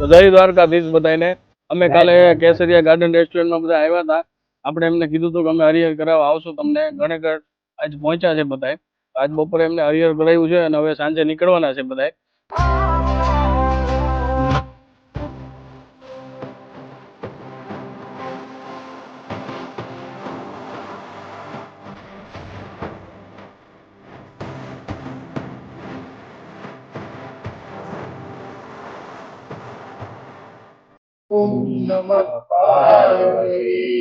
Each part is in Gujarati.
તો જય દ્વારકાધીશ બધાને. અમે કાલે કેસરિયા ગાર્ડન રેસ્ટોરન્ટમાં બધા આવ્યા હતા. આપણે એમને કીધું હતું કે અમે હરિહર કરાવવા આવશું તમને. ઘણીકર આજ પહોંચ્યા છે બધા. આજ બપોરે એમને હરિહર કરાવ્યું છે અને હવે સાંજે નીકળવાના છે બધા. ઓમ નમઃ પાર્વતી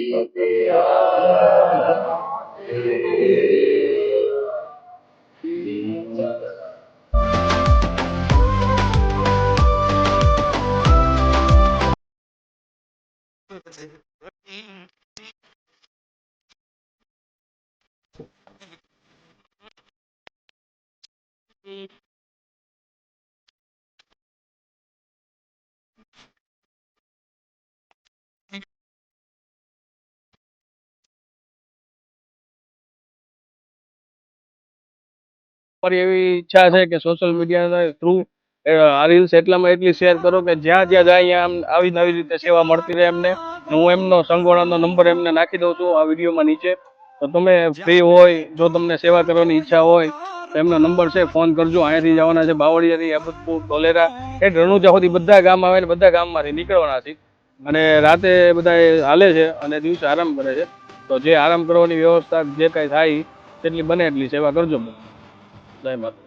મારી એવી ઈચ્છા છે કે સોશિયલ મીડિયાના થ્રુ આ રીલ્સ એટલી શેર કરો કે જ્યાં જ્યાં જાય ત્યાં આવી નવી રીતે સેવા મળતી રહે એમને. હું એમનો સંગોણાનો નંબર એમને નાખી દઉં છું આ વિડીયોમાં નીચે. તો તમે ફ્રી હોય, જો તમને સેવા કરવાની ઈચ્છા હોય તો એમનો નંબર છે, ફોન કરજો. અહીંયાથી જવાના છે બાવળિયાથી, અબતપુર, ધોલેરા એ રણુજા સુધી બધા ગામ આવે ને બધા ગામમાંથી નીકળવાના છે. અને રાતે બધા હાલે છે અને દિવસે આરામ કરે છે. તો જે આરામ કરવાની વ્યવસ્થા જે કાંઈ થાય તેટલી બને એટલી સેવા કરજો. જય માતા.